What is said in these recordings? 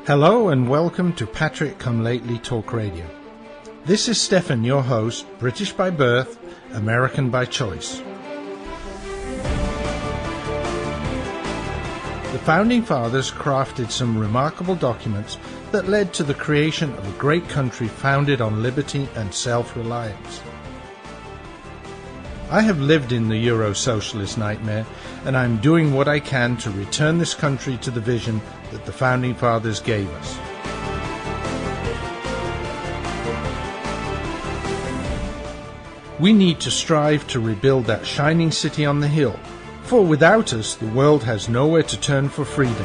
Hello and welcome to Patrick Come Lately Talk Radio. This is Stefan, your host, British by birth, American by choice. The Founding Fathers crafted some remarkable documents that led to the creation of a great country founded on liberty and self-reliance. I have lived in the Euro-socialist nightmare, and I'm doing what I can to return this country to the vision that the Founding Fathers gave us. We need to strive to rebuild that shining city on the hill, for without us, the world has nowhere to turn for freedom.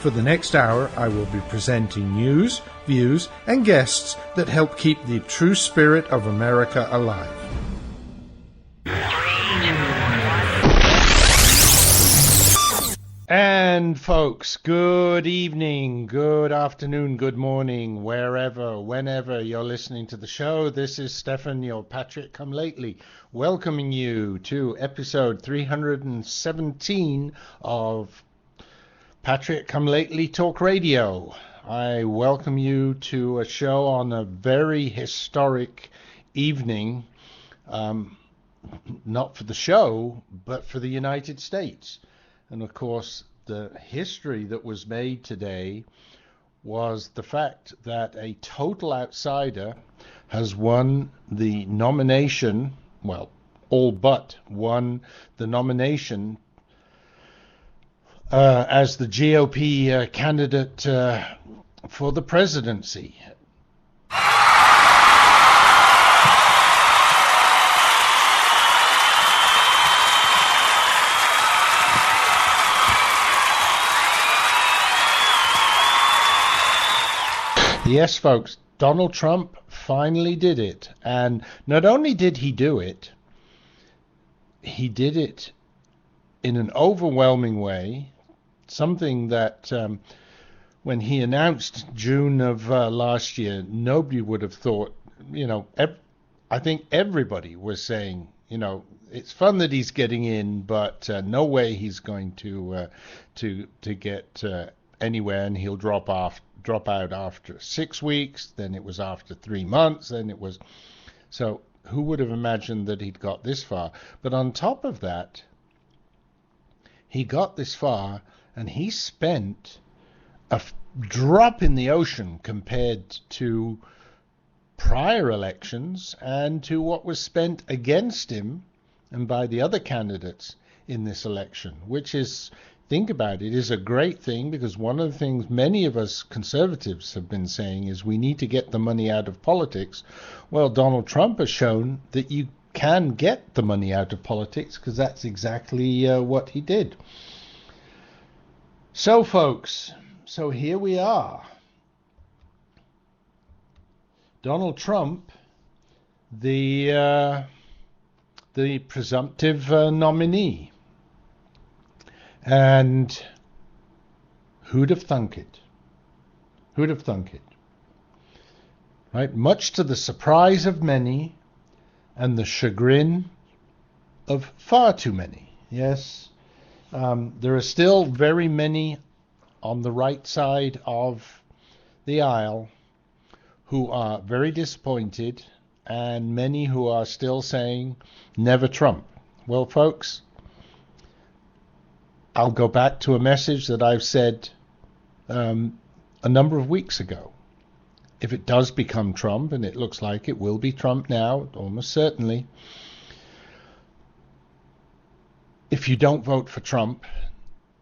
For the next hour, I will be presenting news, views, and guests that help keep the true spirit of America alive. And folks, good evening, good afternoon, good morning, wherever, whenever you're listening to the show. This is Stefan, your Patrick Come Lately, welcoming you to episode 317 of Patrick Come Lately Talk Radio. I welcome you to a show on a very historic evening, not for the show, but for the United States. And of course, the history that was made today was the fact that a total outsider has won the nomination, well, all but won the nomination as the GOP candidate for the presidency. Yes, folks, Donald Trump finally did it. And not only did he do it, he did it in an overwhelming way, something that when he announced June of last year, nobody would have thought, I think everybody was saying, it's fun that he's getting in, but no way he's going to get anywhere, and he'll drop out after 6 weeks, then it was after 3 months, then it was... So who would have imagined that he'd got this far? But on top of that, he got this far, and he spent a drop in the ocean compared to prior elections and to what was spent against him and by the other candidates in this election, which is... Think about it, is a great thing, because one of the things many of us conservatives have been saying is we need to get the money out of politics. Well, Donald Trump has shown that you can get the money out of politics, because that's exactly what he did. So, folks, so here we are. Donald Trump, the presumptive nominee. And who'd have thunk it? Who'd have thunk it? Right? Much to the surprise of many and the chagrin of far too many. Yes, there are still very many on the right side of the aisle who are very disappointed, and many who are still saying, never Trump. Well, folks, I'll go back to a message that I've said a number of weeks ago. If it does become Trump, and it looks like it will be Trump now, almost certainly, if you don't vote for Trump,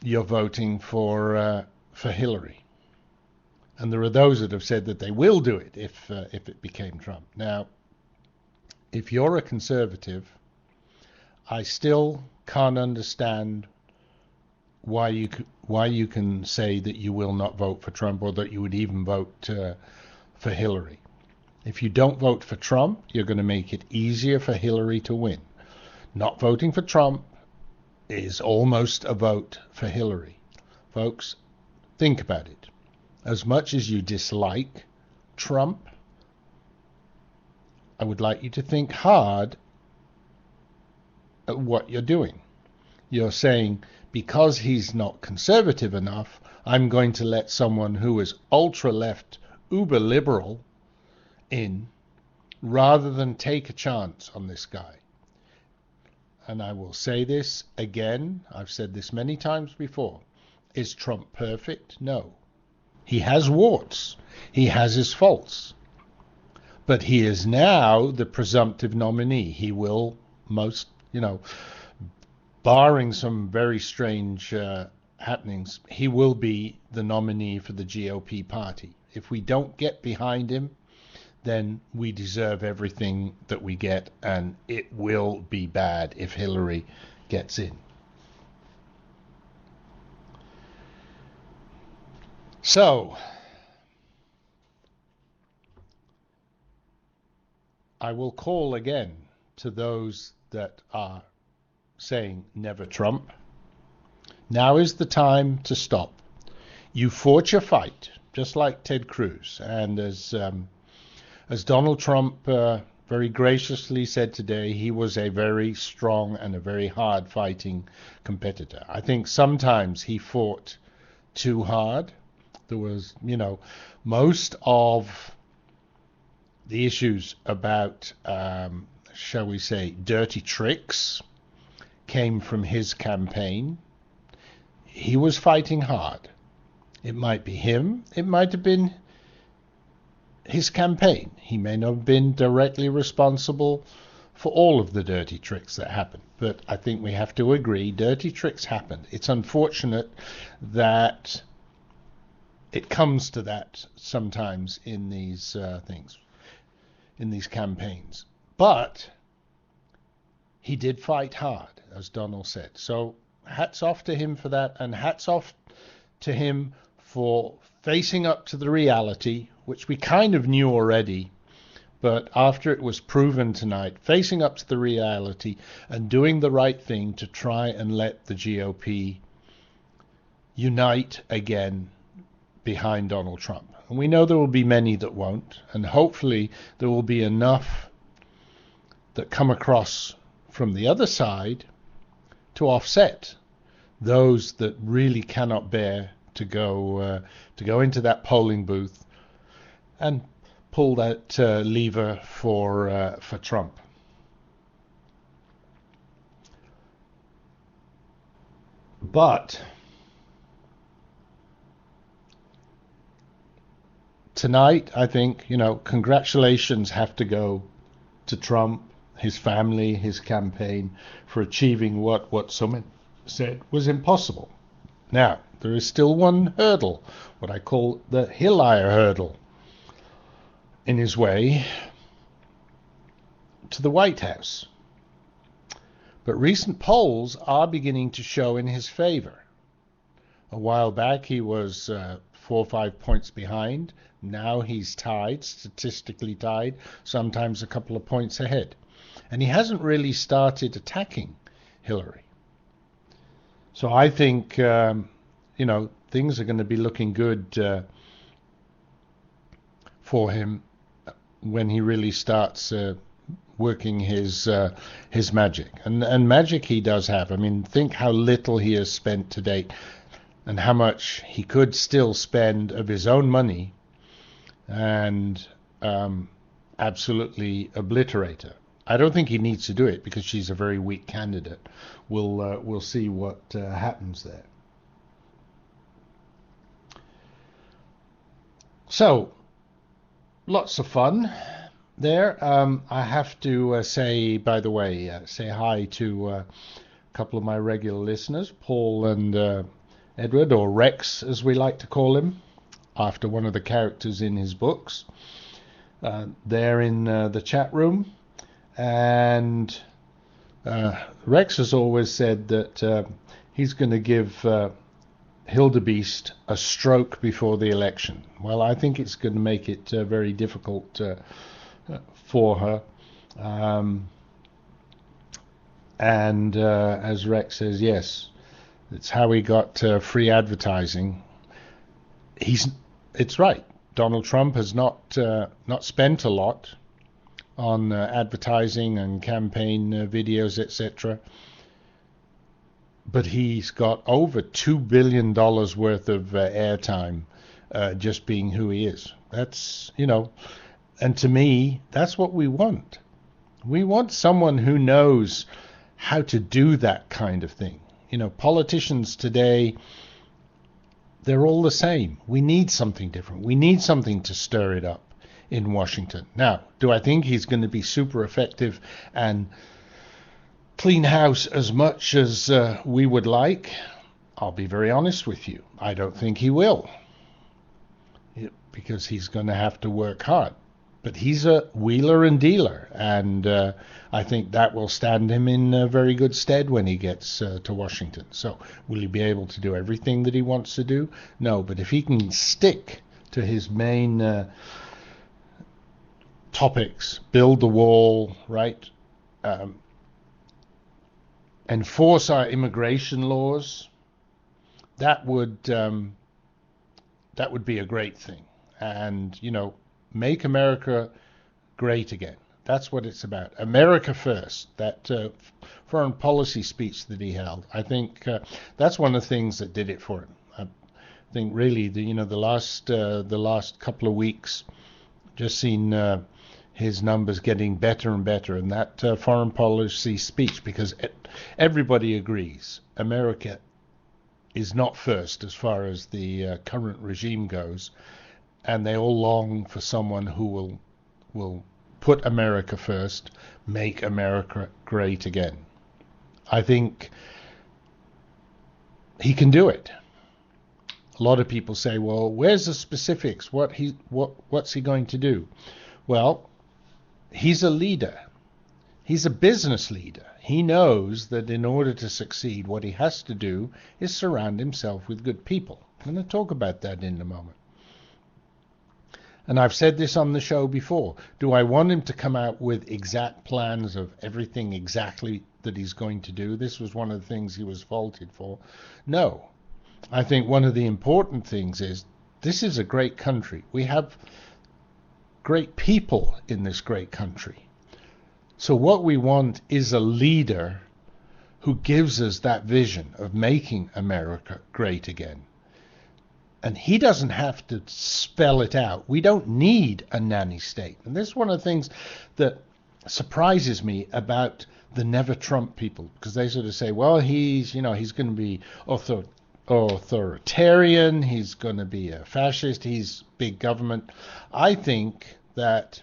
you're voting for Hillary. And there are those that have said that they will do it if it became Trump. Now, if you're a conservative, I still can't understand why you can say that you will not vote for Trump, or that you would even vote for Hillary. If you don't vote for Trump, you're going to make it easier for Hillary to win. Not voting for Trump is almost a vote for Hillary. Folks, think about it. As much as you dislike Trump, I would like you to think hard at what you're doing. You're saying, because he's not conservative enough, I'm going to let someone who is ultra-left, uber-liberal in, rather than take a chance on this guy. And I will say this again, I've said this many times before. Is Trump perfect? No. He has warts. He has his faults. But he is now the presumptive nominee. He will barring some very strange happenings, he will be the nominee for the GOP party. If we don't get behind him, then we deserve everything that we get, and it will be bad if Hillary gets in. So, I will call again to those that are saying never Trump. Now is the time to stop. You fought your fight, just like Ted Cruz, and as Donald Trump very graciously said today, he was a very strong and a very hard-fighting competitor. I think sometimes he fought too hard. There was, most of the issues about, shall we say, dirty tricks came from his campaign. He was fighting hard. It might be him. It might have been his campaign. He may not have been directly responsible for all of the dirty tricks that happened. But I think we have to agree, dirty tricks happened. It's unfortunate that it comes to that sometimes in these things, in these campaigns. But he did fight hard, as Donald said. So hats off to him for that, and hats off to him for facing up to the reality, which we kind of knew already, but after it was proven tonight, facing up to the reality and doing the right thing to try and let the GOP unite again behind Donald Trump. And we know there will be many that won't, and hopefully there will be enough that come across from the other side to offset those that really cannot bear to go into that polling booth and pull that lever for Trump. But tonight, I think, congratulations have to go to Trump, his family, his campaign, for achieving what some said was impossible. Now, there is still one hurdle, what I call the Hillary hurdle, in his way to the White House. But recent polls are beginning to show in his favor. A while back he was 4 or 5 points behind. Now he's tied, statistically tied, sometimes a couple of points ahead. And he hasn't really started attacking Hillary. So I think, things are going to be looking good for him when he really starts working his magic. And magic he does have. I mean, think how little he has spent to date and how much he could still spend of his own money and absolutely obliterate her. I don't think he needs to do it because she's a very weak candidate. We'll see what happens there. So, lots of fun there. I have to say, by the way, say hi to a couple of my regular listeners, Paul and Edward, or Rex as we like to call him, after one of the characters in his books. They're in the chat room. And Rex has always said that he's going to give Hildebeest a stroke before the election. Well, I think it's going to make it very difficult for her. And as Rex says, yes, it's how he got free advertising. It's right. Donald Trump has not spent a lot on advertising and campaign videos, etc. but he's got over $2 billion worth of airtime just being who he is. That's, and to me, that's what we want. We want someone who knows how to do that kind of thing. Politicians today, they're all the same. We need something different. We need something to stir it up in Washington. Now, do I think he's going to be super effective and clean house as much as we would like? I'll be very honest with you. I don't think he will, because he's going to have to work hard. But he's a wheeler and dealer, and I think that will stand him in very good stead when he gets to Washington. So will he be able to do everything that he wants to do? No, but if he can stick to his main topics, build the wall, right, enforce our immigration laws, that would be a great thing. And, make America great again. That's what it's about. America first. That foreign policy speech that he held, I think that's one of the things that did it for him. I think really the last couple of weeks, just seen his numbers getting better and better, and that foreign policy speech, because everybody agrees America is not first as far as the current regime goes. And they all long for someone who will put America first, make America great again. I think he can do it. A lot of people say, well, where's the specifics? What's he going to do? Well, he's a leader. He's a business leader. He knows that in order to succeed, what he has to do is surround himself with good people. I'm going to talk about that in a moment. And I've said this on the show before. Do I want him to come out with exact plans of everything exactly that he's going to do? This was one of the things he was faulted for. No. I think one of the important things is this is a great country. We have great people in this great country. So what we want is a leader who gives us that vision of making America great again. And he doesn't have to spell it out. We don't need a nanny state. And this is one of the things that surprises me about the never Trump people, because they sort of say, well, he's going to be authoritarian, he's going to be a fascist, he's big government. I think that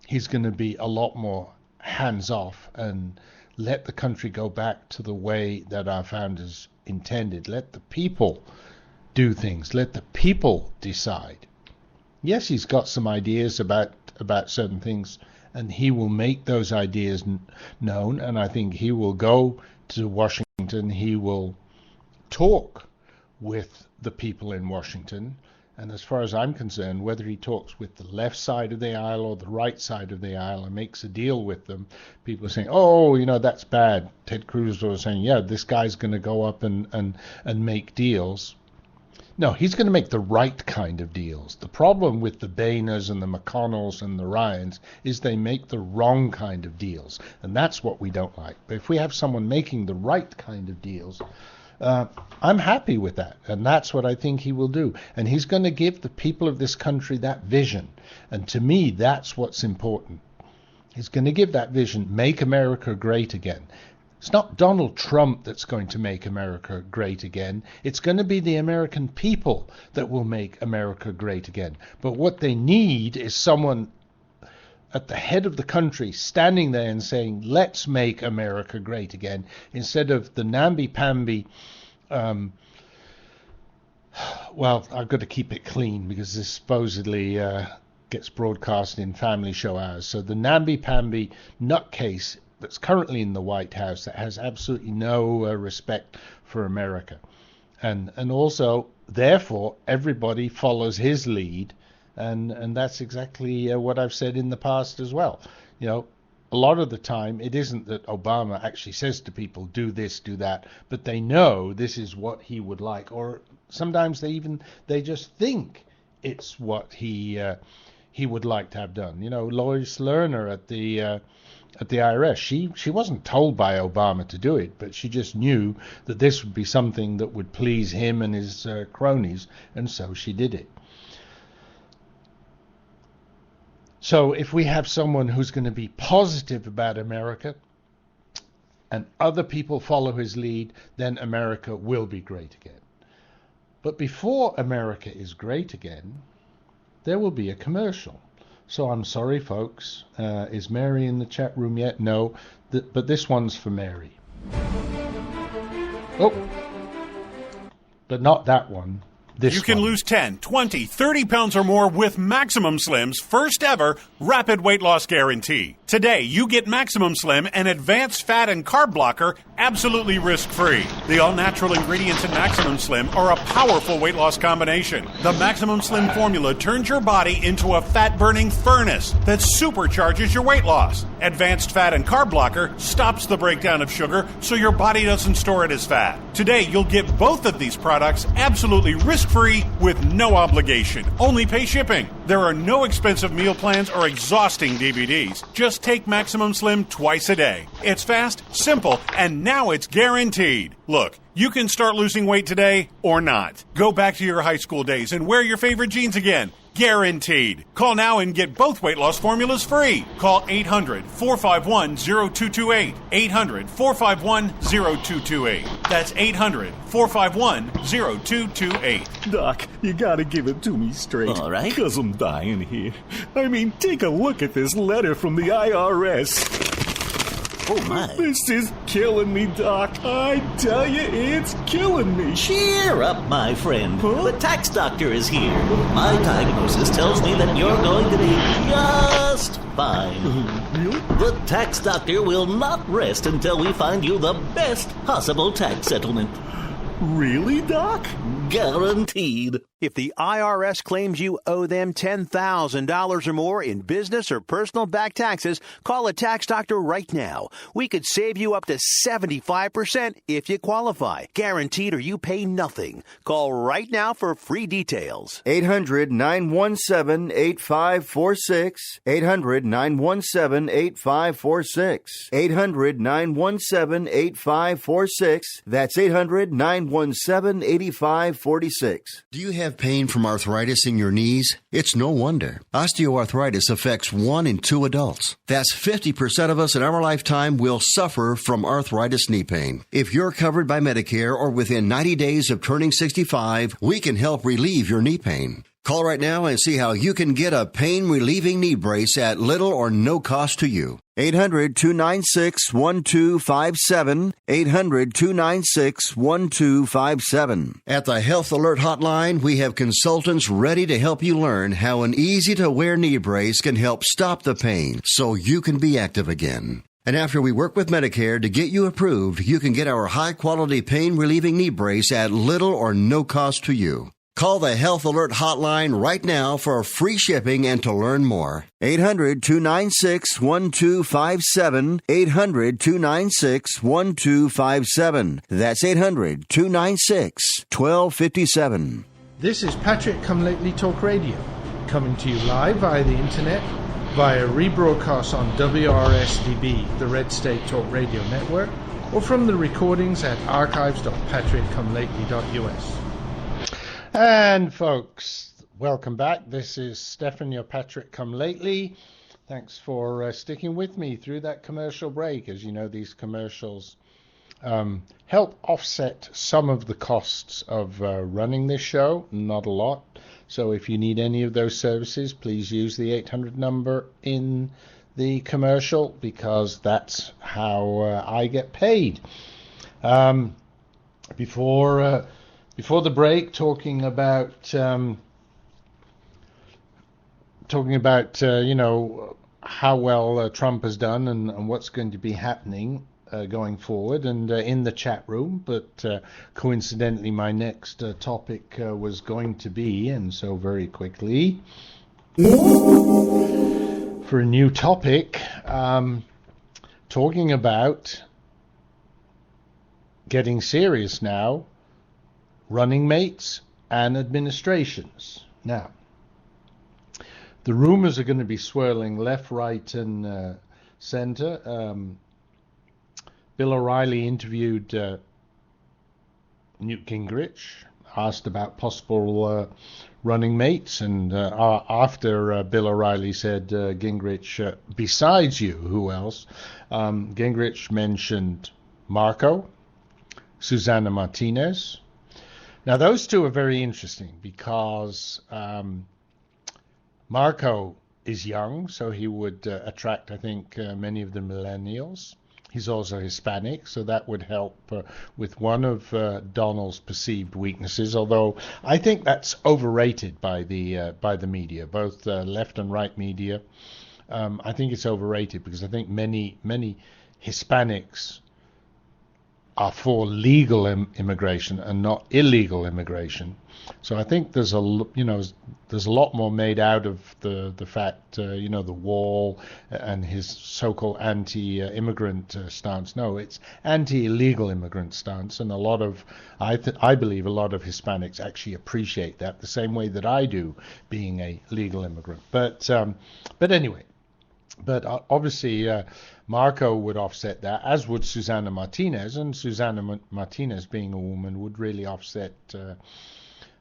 he's going to be a lot more hands-off and let the country go back to the way that our founders intended. Let the people do things. Let the people decide. Yes, he's got some ideas about certain things, and he will make those ideas known, and I think he will go to Washington. He will talk with the people in Washington, and as far as I'm concerned, whether he talks with the left side of the aisle or the right side of the aisle and makes a deal with them, people are saying, oh, that's bad. Ted Cruz was saying, yeah, this guy's going to go up and make deals. No, he's going to make the right kind of deals. The problem with the Boehners and the McConnells and the Ryans is they make the wrong kind of deals. And that's what we don't like. But if we have someone making the right kind of deals, I'm happy with that. And that's what I think he will do. And he's going to give the people of this country that vision. And to me, that's what's important. He's going to give that vision, make America great again. It's not Donald Trump that's going to make America great again. It's going to be the American people that will make America great again. But what they need is someone at the head of the country standing there and saying, let's make America great again, instead of the namby-pamby, well, I've got to keep it clean because this supposedly gets broadcast in family show hours. So the namby-pamby nutcase that's currently in the White House that has absolutely no respect for America. And also, therefore, everybody follows his lead. And that's exactly what I've said in the past as well. A lot of the time, it isn't that Obama actually says to people, do this, do that, but they know this is what he would like. Or sometimes they just think it's what he would like to have done. Lois Lerner at the at the IRS. She wasn't told by Obama to do it, but she just knew that this would be something that would please him and his cronies, and so she did it. So if we have someone who's going to be positive about America and other people follow his lead, then America will be great again. But before America is great again, there will be a commercial. So I'm sorry, folks. Is Mary in the chat room yet? No, but this one's for Mary. Oh, but not that one. You can lose 10, 20, 30 pounds or more with Maximum Slim's first ever rapid weight loss guarantee. Today, you get Maximum Slim, an advanced fat and carb blocker, absolutely risk-free. The all-natural ingredients in Maximum Slim are a powerful weight loss combination. The Maximum Slim formula turns your body into a fat-burning furnace that supercharges your weight loss. Advanced fat and carb blocker stops the breakdown of sugar so your body doesn't store it as fat. Today, you'll get both of these products absolutely risk-free with no obligation. Only pay shipping. There are no expensive meal plans or exhausting DVDs. Just take Maximum Slim twice a day. It's fast, simple, and now it's guaranteed. Look, you can start losing weight today or not. Go back to your high school days and wear your favorite jeans again. Guaranteed. Call now and get both weight loss formulas free. Call 800-451-0228. 800-451-0228. That's 800-451-0228. Doc, you gotta give it to me straight. All right. Because I'm dying here. I mean, take a look at this letter from the IRS. Oh, my. This is killing me, Doc. I tell you, it's killing me. Cheer up, my friend. Huh? The tax doctor is here. My diagnosis tells me that you're going to be just fine. Really? The tax doctor will not rest until we find you the best possible tax settlement. Really, Doc? Guaranteed. If the IRS claims you owe them $10,000 or more in business or personal back taxes, call a tax doctor right now. We could save you up to 75% if you qualify. Guaranteed or you pay nothing. Call right now for free details. 800-917-8546. 800-917-8546. 800-917-8546. That's 800-917-8546. Do you have pain from arthritis in your knees? It's no wonder. Osteoarthritis affects 1 in 2 adults. That's 50% of us in our lifetime will suffer from arthritis knee pain. If you're covered by Medicare or within 90 days of turning 65, we can help relieve your knee pain. Call right now and see how you can get a pain-relieving knee brace at little or no cost to you. 800-296-1257. 800-296-1257. At the Health Alert Hotline, we have consultants ready to help you learn how an easy-to-wear knee brace can help stop the pain so you can be active again. And after we work with Medicare to get you approved, you can get our high-quality pain-relieving knee brace at little or no cost to you. Call the Health Alert Hotline right now for free shipping and to learn more. 800-296-1257. 800-296-1257. That's 800-296-1257. This is Patrick Come Lately Talk Radio, coming to you live via the internet, via rebroadcast on WRSDB, the Red State Talk Radio Network, or from the recordings at archives.patrickcomelately.us. And folks, welcome back. This is Stefan, your Patrick Come Lately. Thanks for sticking with me through that commercial break. As you know, these commercials help offset some of the costs of running this show, not a lot. So if you need any of those services, please use the 800 number in the commercial, because that's how I get paid. Before the break, talking about you know, how well Trump has done and what's going to be happening going forward, and in the chat room. But coincidentally, my next topic was going to be, and so very quickly, for a new topic, talking about getting serious now. Running mates and administrations. Now, the rumors are going to be swirling left, right, and Center. Bill O'Reilly interviewed Newt Gingrich, asked about possible running mates, and after Bill O'Reilly said, Gingrich, besides you, who else? Gingrich mentioned Marco, Susana Martinez. Now, those two are very interesting because Marco is young, so he would attract, I think, many of the millennials. He's also Hispanic, so that would help with one of Donald's perceived weaknesses. Although I think that's overrated by the media, both left and right media. I think it's overrated because I think many Hispanics are for legal immigration and not illegal immigration. So I think there's a lot more made out of the fact the wall and his so-called anti-immigrant stance. No, it's anti-illegal immigrant stance, and I believe a lot of Hispanics actually appreciate that the same way that I do, being a legal immigrant. But anyway. But obviously, Marco would offset that, as would Susana Martinez, and Susana Martinez, being a woman, would really offset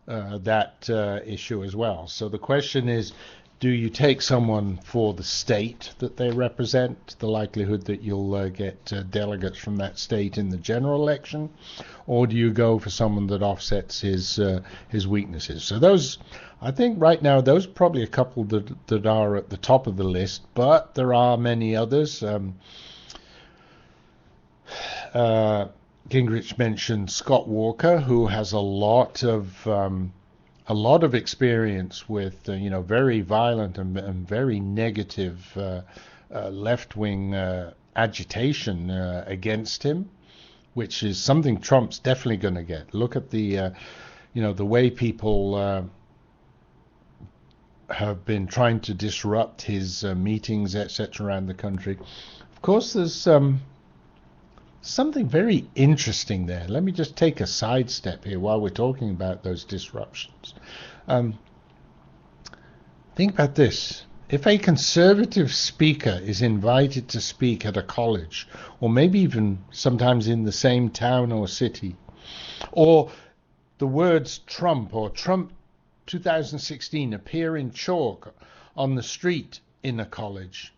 that issue as well. So the question is, do you take someone for the state that they represent, the likelihood that you'll get delegates from that state in the general election, or do you go for someone that offsets his weaknesses? So those, I think right now, those are probably a couple that are at the top of the list, but there are many others. Gingrich mentioned Scott Walker, who has a lot of experience with very violent and very negative left-wing agitation against him, which is something Trump's definitely going to get. Look at the way people have been trying to disrupt his meetings, etc., around the country. Of course, there's something very interesting there. Let me just take a sidestep here while we're talking about those disruptions. Think about this. If a conservative speaker is invited to speak at a college, or maybe even sometimes in the same town or city, or the words Trump or Trump 2016 appear in chalk on the street in a college,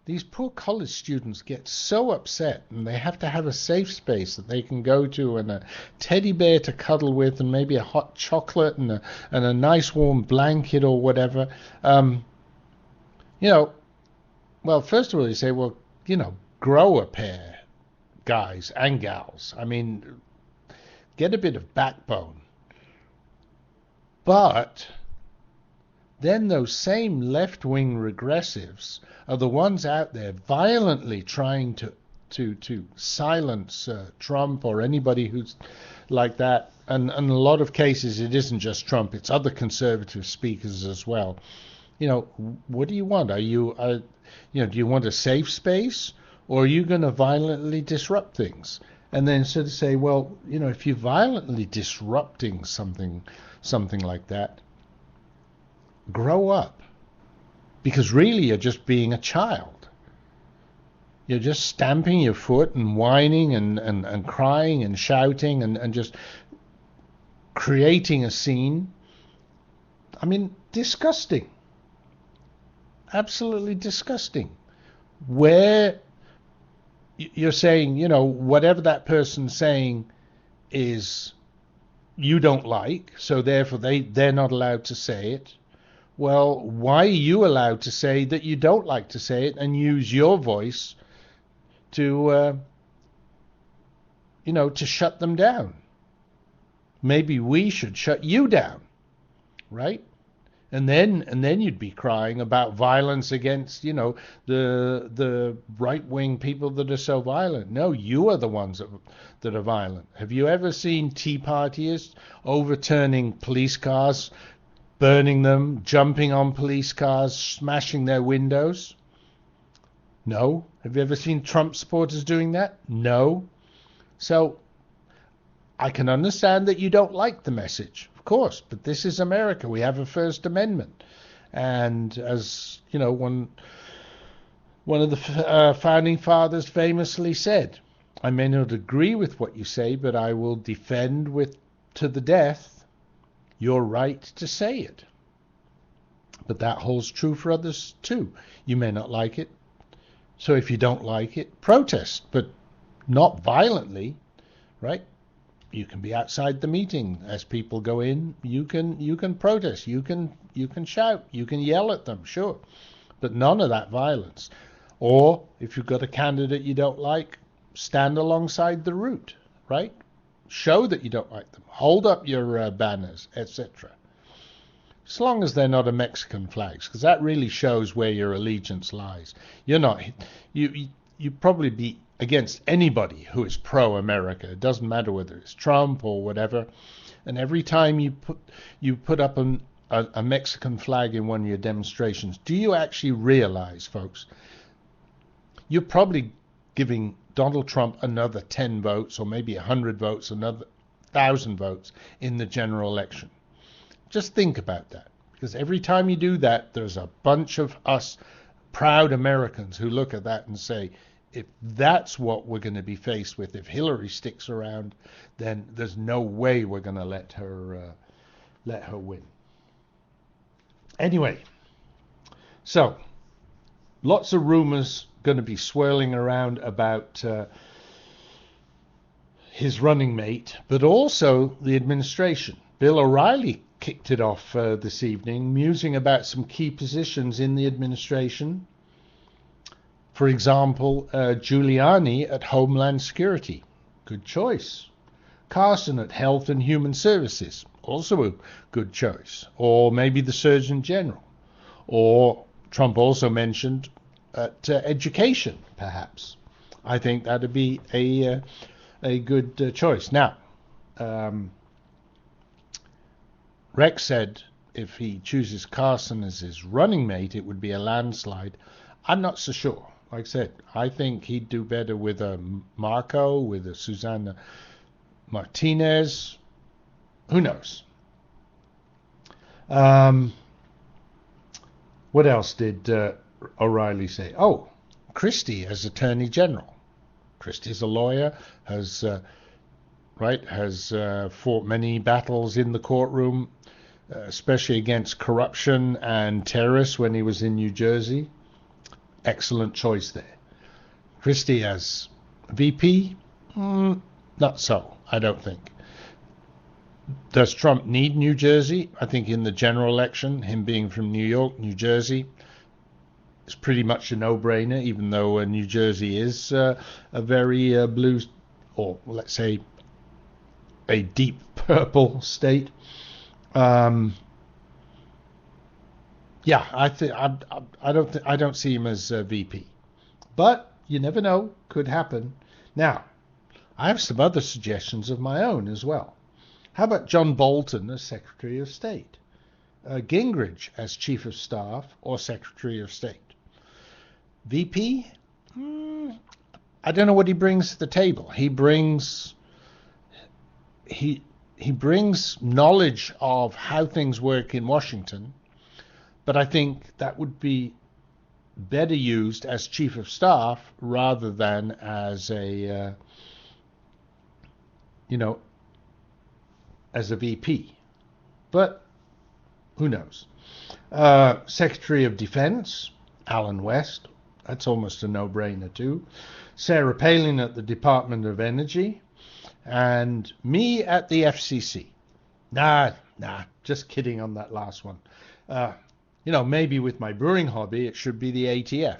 these poor college students get so upset, and they have to have a safe space that they can go to, and a teddy bear to cuddle with, and maybe a hot chocolate and a nice warm blanket or whatever. Well, first of all, you say, well, grow a pair, guys and gals. I mean, get a bit of backbone. But then those same left-wing regressives are the ones out there violently trying to silence Trump or anybody who's like that. And in a lot of cases, it isn't just Trump; it's other conservative speakers as well. What do you want? Do you want a safe space, or are you going to violently disrupt things? And then sort of say, well, if you're violently disrupting something like that, grow up. Because really you're just being a child. You're just stamping your foot and whining and crying and shouting and just creating a scene. I mean, disgusting. Absolutely disgusting. Where you're saying, whatever that person's saying is you don't like, so therefore they're not allowed to say it. Well, why are you allowed to say that you don't like to say it and use your voice to shut them down? Maybe we should shut you down, right? And then you'd be crying about violence against, the right-wing people that are so violent. No, you are the ones that are violent. Have you ever seen Tea Partiers overturning police cars, burning them, jumping on police cars, smashing their windows? No. Have you ever seen Trump supporters doing that? No. So I can understand that you don't like the message, of course, but this is America. We have a First Amendment. And as, one One of the founding fathers famously said, "I may not agree with what you say, but I will defend to the death your right to say it." But that holds true for others too. You may not like it. So if you don't like it, protest, but not violently, right? You can be outside the meeting as people go in. You can protest. You can shout. You can yell at them, sure, but none of that violence. Or if you've got a candidate you don't like, stand alongside the route, right? Show that you don't like them. Hold up your banners, etc. As long as they're not a Mexican flags, because that really shows where your allegiance lies. You're not. You probably be against anybody who is pro-America. It doesn't matter whether it's Trump or whatever. And every time you put up a Mexican flag in one of your demonstrations, do you actually realize, folks, you're probably giving Donald Trump another 10 votes or maybe 100 votes, another 1,000 votes in the general election? Just think about that, because every time you do that, there's a bunch of us proud Americans who look at that and say, if that's what we're going to be faced with, if Hillary sticks around, then there's no way we're going to let her win. Anyway, so lots of rumors going to be swirling around about his running mate, but also the administration. Bill O'Reilly kicked it off this evening, musing about some key positions in the administration. For example, Giuliani at Homeland Security. Good choice. Carson at Health and Human Services. Also a good choice. Or maybe the Surgeon General. Or Trump also mentioned at education, perhaps. I think that would be a good choice. Now, Rex said if he chooses Carson as his running mate, it would be a landslide. I'm not so sure. Like I said, I think he'd do better with a Marco, with a Susana Martinez. Who knows? What else did O'Reilly say? Oh, Christie as Attorney General. Christie's a lawyer, has fought many battles in the courtroom, especially against corruption and terrorists when he was in New Jersey. Excellent choice there. Christie as VP? Not so, I don't think. Does Trump need New Jersey? I think in the general election, him being from New York, New Jersey, is pretty much a no-brainer, even though New Jersey is a very blue, or let's say a deep purple state. Yeah, I don't see him as VP, but you never know, could happen. Now, I have some other suggestions of my own as well. How about John Bolton as Secretary of State, Gingrich as Chief of Staff or Secretary of State? VP? I don't know what he brings to the table. He brings knowledge of how things work in Washington. But I think that would be better used as Chief of Staff rather than as a VP. But who knows? Secretary of Defense, Alan West. That's almost a no-brainer too. Sarah Palin at the Department of Energy. And me at the FCC. Nah, just kidding on that last one. Maybe with my brewing hobby, it should be the ATF.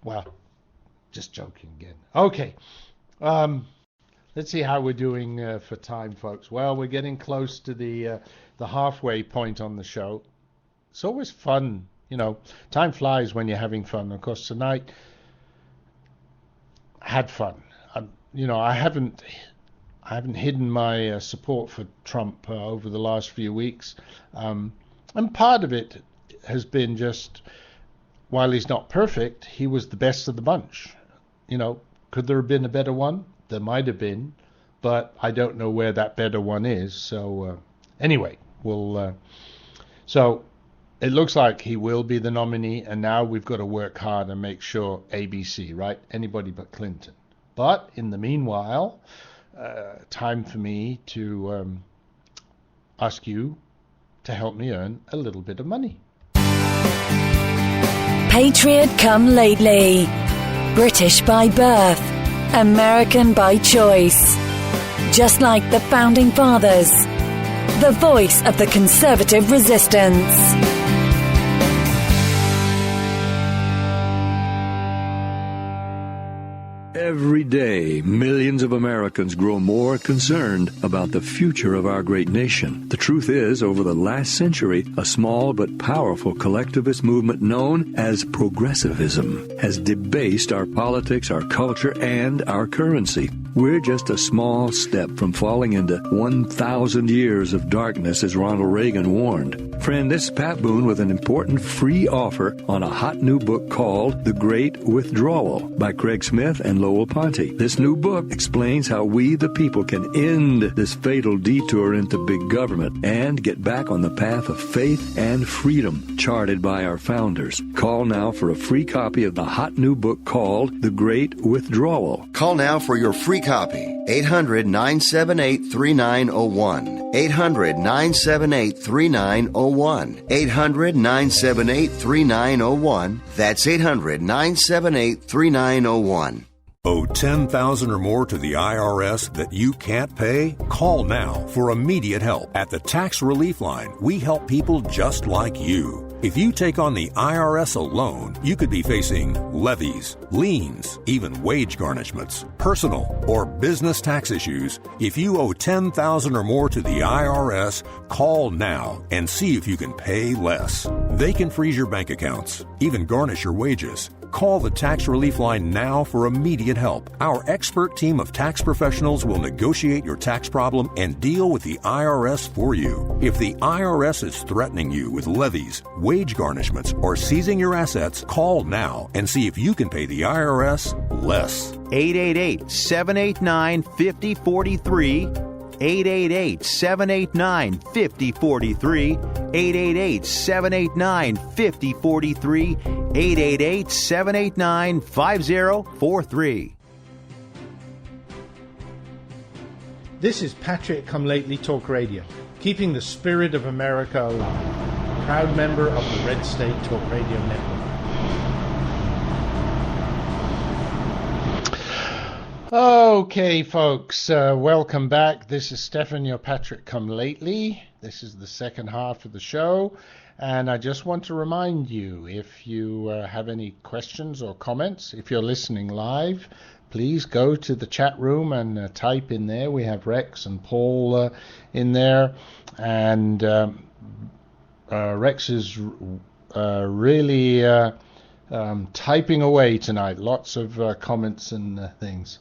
Well, just joking again. Okay. Let's see how we're doing for time, folks. Well, we're getting close to the halfway point on the show. It's always fun. Time flies when you're having fun. Of course, tonight I had fun. I haven't hidden my support for Trump over the last few weeks. And part of it has been just, while he's not perfect, he was the best of the bunch. Could there have been a better one? There might have been, but I don't know where that better one is. So anyway, so it looks like he will be the nominee, and now we've got to work hard and make sure ABC, right? Anybody but Clinton. But in the meanwhile, time for me to ask you to help me earn a little bit of money. Patriot come lately. British by birth. American by choice. Just like the Founding Fathers. The voice of the conservative resistance. Every day, millions of Americans grow more concerned about the future of our great nation. The truth is, over the last century, a small but powerful collectivist movement known as progressivism has debased our politics, our culture, and our currency. We're just a small step from falling into 1,000 years of darkness, as Ronald Reagan warned. Friend, this is Pat Boone with an important free offer on a hot new book called The Great Withdrawal by Craig Smith and Lowell Ponte. This new book explains how we, the people, can end this fatal detour into big government and get back on the path of faith and freedom charted by our founders. Call now for a free copy of the hot new book called The Great Withdrawal. Call now for your free copy. 800-978-3901. 800-978-3901. 800-978-3901. That's 800-978-3901. Owe $10,000 or more to the IRS that you can't pay? Call now for immediate help. At the Tax Relief Line, we help people just like you. If you take on the IRS alone, you could be facing levies, liens, even wage garnishments, personal or business tax issues. If you owe $10,000 or more to the IRS, call now and see if you can pay less. They can freeze your bank accounts, even garnish your wages. Call the Tax Relief Line now for immediate help. Our expert team of tax professionals will negotiate your tax problem and deal with the IRS for you. If the IRS is threatening you with levies, wage garnishments, or seizing your assets, call now and see if you can pay the IRS less. 888-789-5043. 888-789-5043. 888-789-5043. 888-789-5043. This is Patriot Come Lately Talk Radio, keeping the spirit of America alive. Proud member of the Red State Talk Radio Network. Okay, folks, welcome back. This is Stefan, your Patrick Come Lately. This is the second half of the show, and I just want to remind you, if you have any questions or comments, if you're listening live, please go to the chat room and type in there. We have Rex and Paul in there, and Rex is really typing away tonight. Lots of comments and things.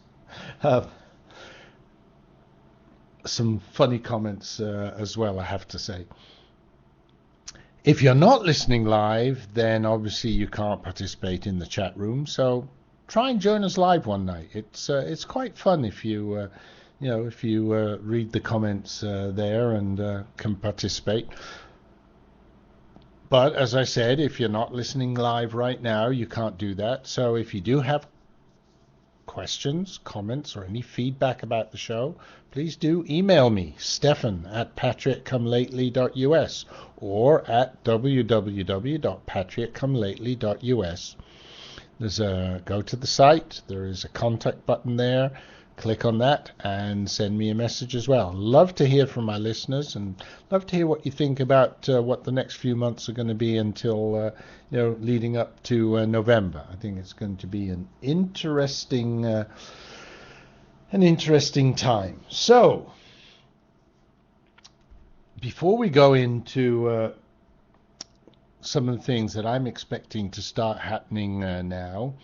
Some funny comments as well, I have to say. If you're not listening live, then obviously you can't participate in the chat room, so try and join us live one night. It's quite fun if you read the comments there and can participate. But as I said, if you're not listening live right now, you can't do that. So if you do have questions, comments, or any feedback about the show, please do email me, stefan@patriotcomelately.us or at www.patriotcomelately.us. Go to the site, there is a contact button there. Click on that and send me a message as well. Love to hear from my listeners and love to hear what you think about what the next few months are going to be until leading up to November. I think it's going to be an interesting time. So before we go into some of the things that I'm expecting to start happening now,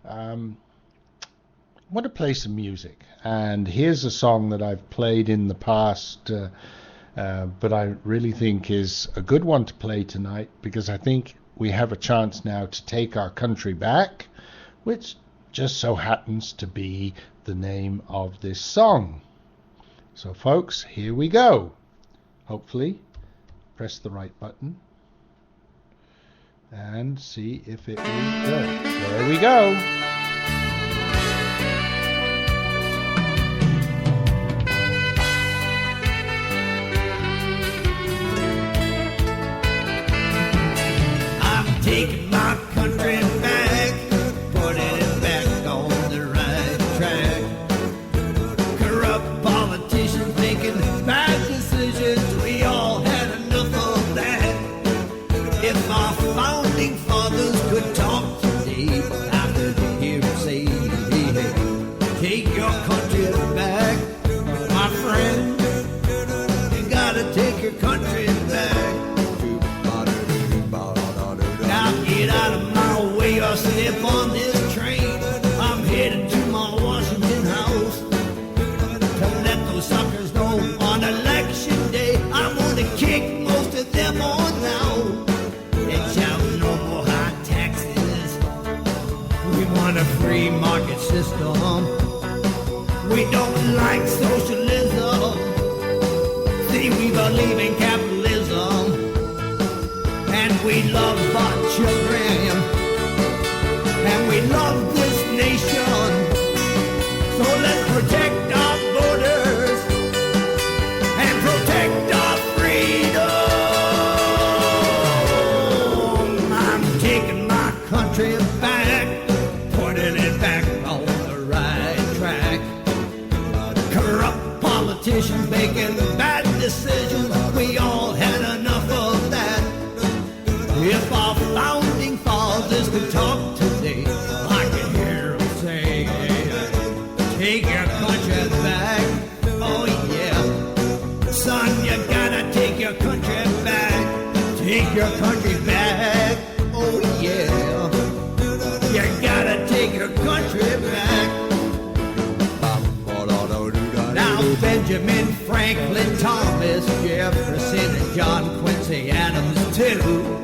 I want to play some music, and here's a song that I've played in the past, but I really think is a good one to play tonight, because I think we have a chance now to take our country back, which just so happens to be the name of this song. So folks, here we go. Hopefully, press the right button. and see if it will go. There we go. I'm taking my country back, putting it back on the right track. Corrupt politicians making bad decisions, we all had enough of that. If our founding fathers could talk today, I could hear them say, hey, take your country back, my friend. You gotta take your country back. Now get out of my way or slip on this train. I'm headed to my Washington house to let those suckers know on election day I'm gonna kick most of them on out. And shout no more high taxes. We want a free market system. We don't like socialism. See, we believe in capitalism. And we love our children, and we love this nation. So let's protect our borders and protect our freedom. I'm taking my country back, putting it back on the right track. Corrupt politicians making bad decisions, we all had enough of that. If our founding fathers could talk today, I can hear them say, take your country back. Oh yeah, son, you gotta take your country back. Take your country back. Oh yeah, you gotta take your country back. Now Benjamin Franklin, Thomas Jefferson, and John Quincy Adams too.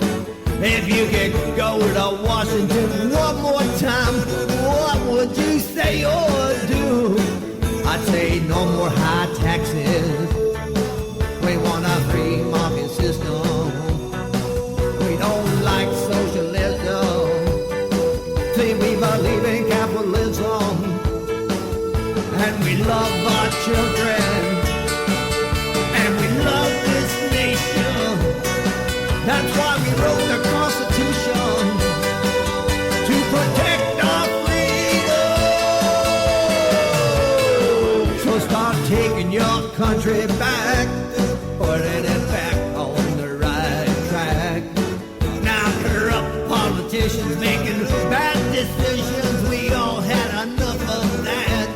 If you could go to Washington one more time, what would you say or do? I'd say no more high taxes. We want a free market system. We don't like socialism. See, we believe in capitalism. And we love our children. And we love this nation. That's why we wrote the Constitution, to protect our freedom. So start taking your country back, putting it back on the right track. Now corrupt politicians making bad decisions, we all had enough of that.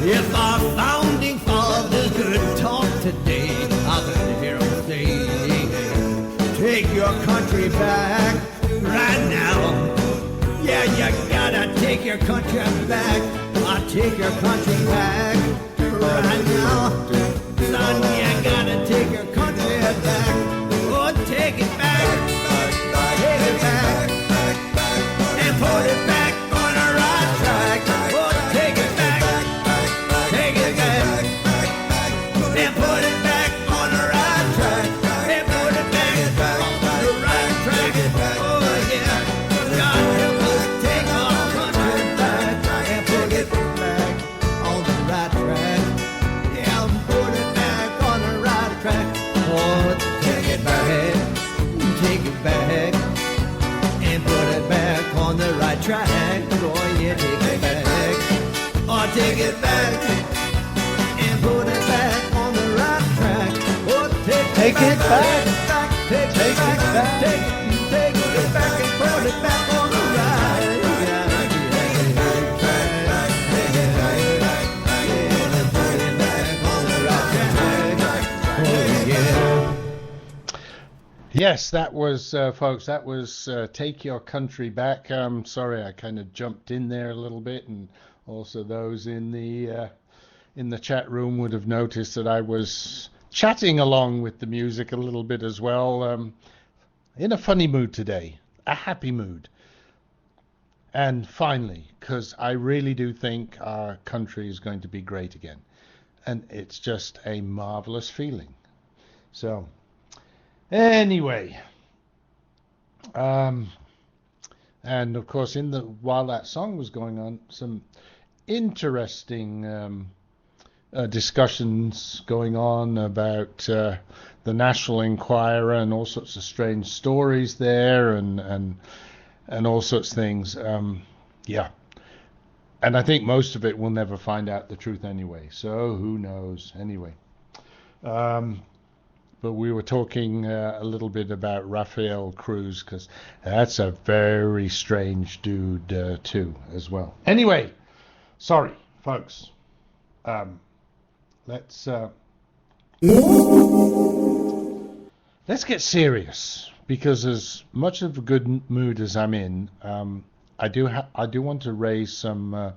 If our founding fathers could talk today, I could hear them say, take your country back right now. Yeah, you gotta take your country back. I'll take your country back right now. Son, you gotta take your country back. Oh, take it back. Take it back. And put it back on the right track. Oh, take it back. Take it back. And put it back on the right track. And put it back on the right track. Oh yeah, God help us take our country back and put it back on the right track. Yeah, put it back on the right track. Oh, take it back and put it back on the right track. Oh yeah, take it back. Oh, take it back and put it back on the right track. Oh, take it back. Take it back. Take it back and put it back on the right track. Yes, that was, folks, that was Take Your Country Back. Sorry, I kind of jumped in there a little bit, and also those in the chat room would have noticed that I was chatting along with the music a little bit as well. In a funny mood today, a happy mood. And finally, because I really do think our country is going to be great again. And it's just a marvelous feeling. So, anyway, And of course, while that song was going on, some interesting discussions going on about the National Enquirer and all sorts of strange stories there, and all sorts of things. Yeah. And I think most of it we'll never find out the truth anyway. So who knows? Anyway. But we were talking a little bit about Rafael Cruz, because that's a very strange dude too, as well. Anyway, sorry, folks. Let's get serious, because as much of a good mood as I'm in, I do want to raise some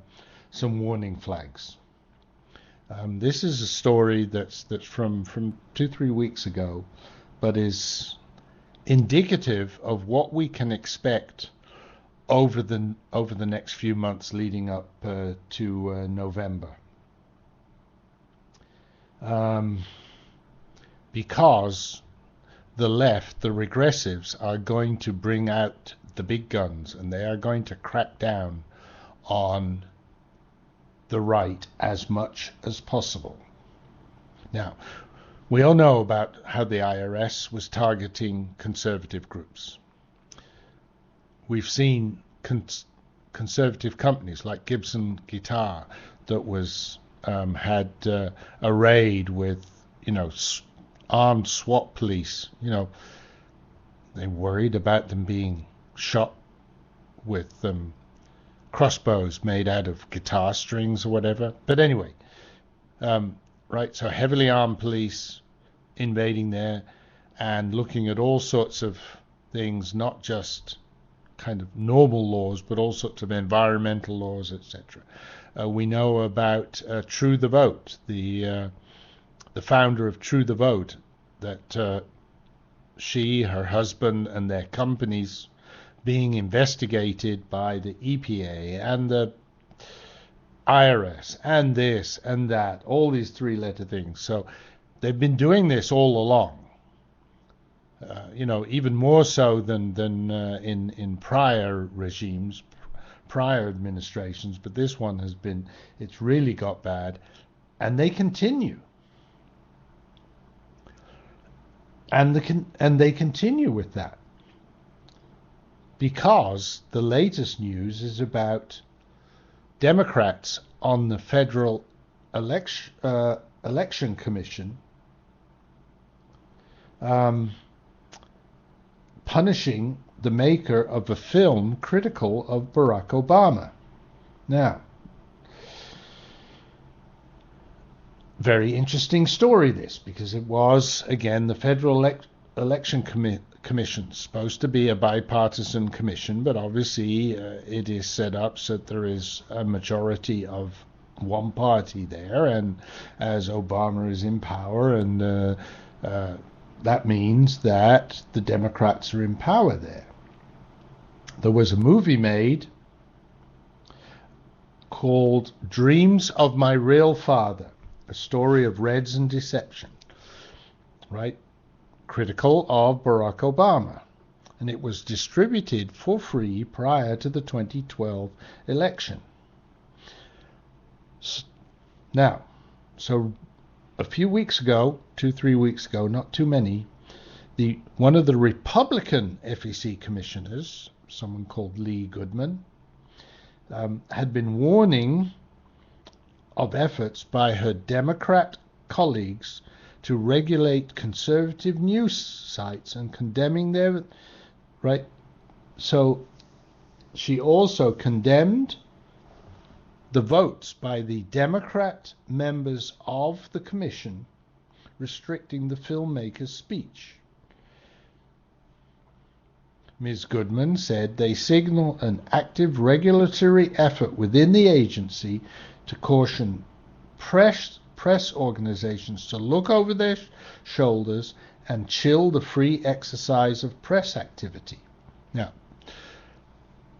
warning flags. This is a story that's from 2-3 weeks ago, but is indicative of what we can expect over the next few months leading up to November. Because the left, the regressives, are going to bring out the big guns, and they are going to crack down on the right as much as possible. Now, we all know about how the IRS was targeting conservative groups. We've seen conservative companies like Gibson Guitar that was had a raid with, armed SWAT police. They worried about them being shot with crossbows made out of guitar strings or whatever. But anyway, right, so heavily armed police invading there and looking at all sorts of things, not just kind of normal laws, but all sorts of environmental laws, etc. We know about True the Vote, the founder of True the Vote, that she, her husband, and their companies being investigated by the EPA and the IRS and this and that, all these three-letter things. So they've been doing this all along. Even more so than in prior regimes, prior administrations. But this one it's really got bad, and they continue. And they continue with that, because the latest news is about Democrats on the Federal Election Commission punishing the maker of a film critical of Barack Obama. Now, very interesting story this, because it was, again, the Federal Election Commission, supposed to be a bipartisan commission, but obviously it is set up so that there is a majority of one party there, and as Obama is in power, and that means that the Democrats are in power there. There was a movie made called Dreams of My Real Father, a story of Reds and deception, right? Critical of Barack Obama. And it was distributed for free prior to the 2012 election. Now, so a few weeks ago, 2-3 weeks ago, not too many, one of the Republican FEC commissioners, someone called Lee Goodman, had been warning of efforts by her Democrat colleagues to regulate conservative news sites and condemning their, right? So she also condemned the votes by the Democrat members of the commission restricting the filmmaker's speech. Ms. Goodman said they signal an active regulatory effort within the agency to caution press organizations to look over their shoulders and chill the free exercise of press activity. Now,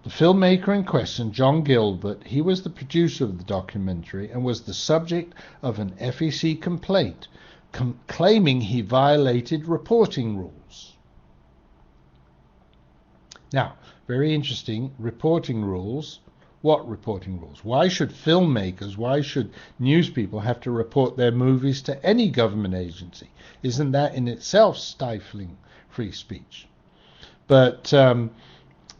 the filmmaker in question, John Gilbert, he was the producer of the documentary and was the subject of an FEC complaint claiming he violated reporting rules. Now, very interesting, reporting rules. What reporting rules? Why should filmmakers, why should news people have to report their movies to any government agency? Isn't that in itself stifling free speech? But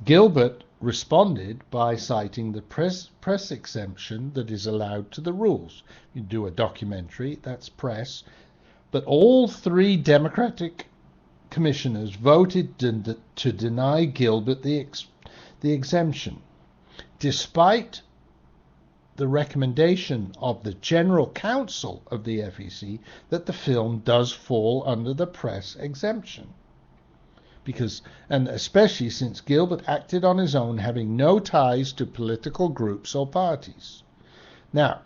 Gilbert responded by citing the press exemption that is allowed to the rules. You do a documentary, that's press. But all three Democratic commissioners voted to deny Gilbert the exemption, despite the recommendation of the General Counsel of the FEC that the film does fall under the press exemption. And especially since Gilbert acted on his own, having no ties to political groups or parties. Now,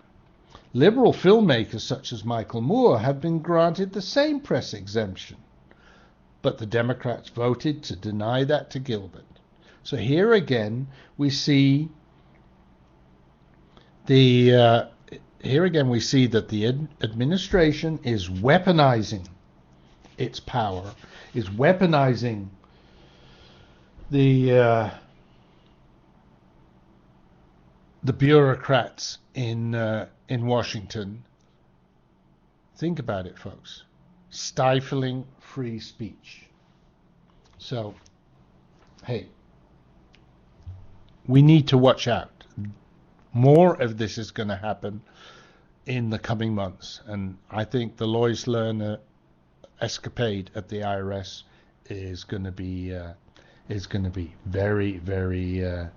liberal filmmakers such as Michael Moore have been granted the same press exemption, but the Democrats voted to deny that to Gilbert. So here again we see that the administration is weaponizing its power, is weaponizing the bureaucrats in Washington. Think about it, folks. Stifling free speech. So, hey, we need to watch out. More of this is going to happen in the coming months, and I think the Lois Lerner escapade at the IRS is going to be very, very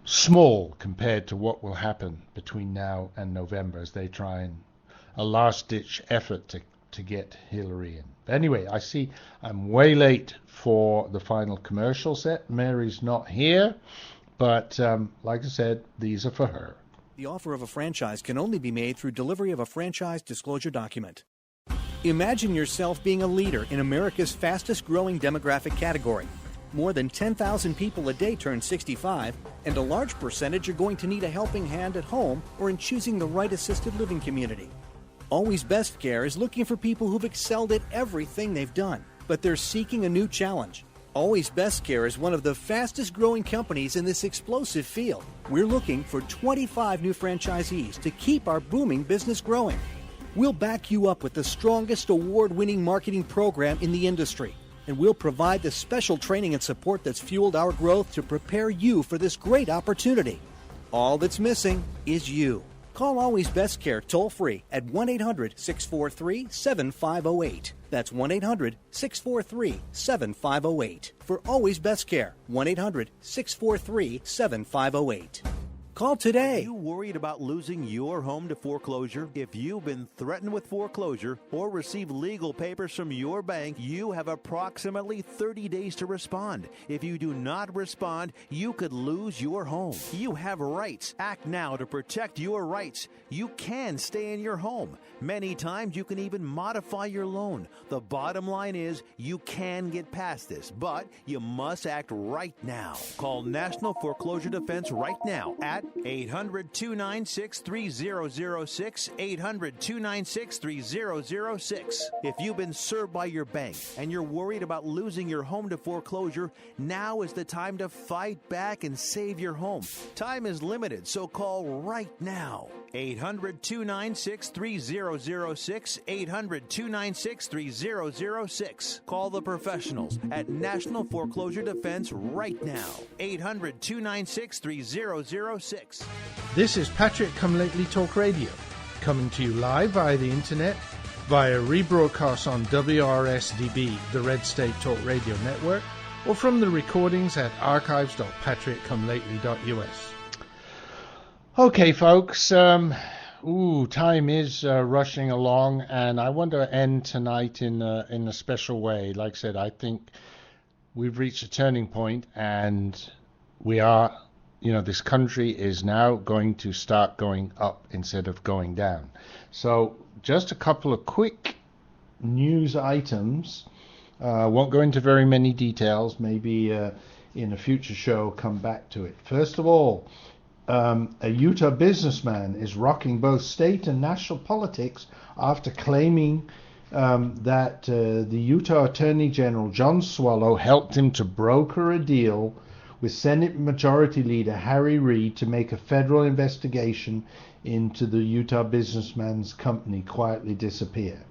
small compared to what will happen between now and November as they try a last-ditch effort to get Hillary in. But anyway, I see I'm way late for the final commercial set. Mary's not here, but like I said, these are for her. The offer of a franchise can only be made through delivery of a franchise disclosure document. Imagine yourself being a leader in America's fastest growing demographic category. More than 10,000 people a day turn 65, and a large percentage are going to need a helping hand at home or in choosing the right assisted living community. Always Best Care is looking for people who've excelled at everything they've done, but they're seeking a new challenge. Always Best Care is one of the fastest growing companies in this explosive field. We're looking for 25 new franchisees to keep our booming business growing. We'll back you up with the strongest award-winning marketing program in the industry, and we'll provide the special training and support that's fueled our growth to prepare you for this great opportunity. All that's missing is you. Call Always Best Care toll-free at 1-800-643-7508. That's 1-800-643-7508. For Always Best Care, 1-800-643-7508. Call today. Are you worried about losing your home to foreclosure? If you've been threatened with foreclosure or received legal papers from your bank, you have approximately 30 days to respond. If you do not respond, you could lose your home. You have rights. Act now to protect your rights. You can stay in your home. Many times you can even modify your loan. The bottom line is you can get past this, but you must act right now. Call National Foreclosure Defense right now at 800-296-3006, 800-296-3006. If you've been served by your bank and you're worried about losing your home to foreclosure, now is the time to fight back and save your home. Time is limited, so call right now. 800-296-3006, 800-296-3006. Call the professionals at National Foreclosure Defense right now. 800-296-3006. This is Patrick Come Lately Talk Radio, coming to you live via the internet, via rebroadcast on WRSDB, the Red State Talk Radio Network, or from the recordings at archives.patrickcomelately.us. Okay, folks, time is rushing along, and I want to end tonight in a special way. Like I said, I think we've reached a turning point, and we are, this country is now going to start going up instead of going down. So just a couple of quick news items. Won't go into very many details. Maybe in a future show, come back to it. First of all, a Utah businessman is rocking both state and national politics after claiming that the Utah Attorney General John Swallow helped him to broker a deal with Senate Majority Leader Harry Reid to make a federal investigation into the Utah businessman's company quietly disappear.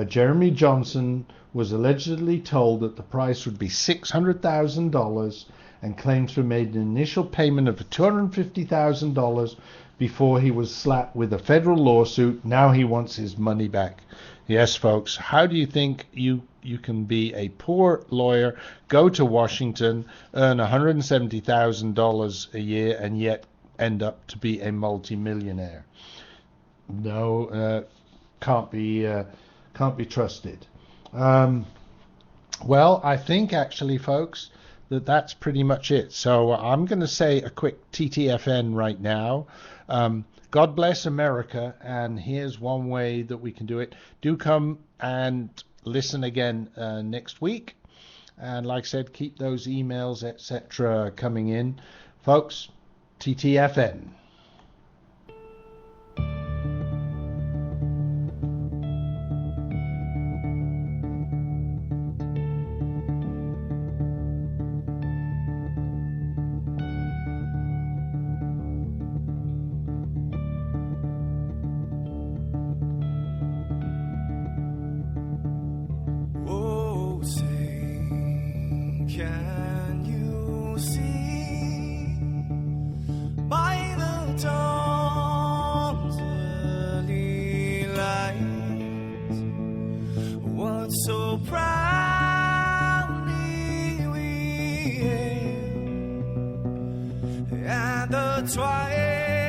Jeremy Johnson was allegedly told that the price would be $600,000 and claims to have made an initial payment of $250,000 before he was slapped with a federal lawsuit. Now he wants his money back. Yes, folks, how do you think you can be a poor lawyer, go to Washington, earn $170,000 a year, and yet end up to be a multimillionaire? No, can't be trusted. Well, I think actually, folks, that's pretty much it. So I'm going to say a quick TTFN right now. God bless America, and here's one way that we can do it. Do come and listen again next week. And like I said, keep those emails, etc. coming in. Folks, TTFN. Can you see by the dawn's early light what so proudly we hailed at the twilight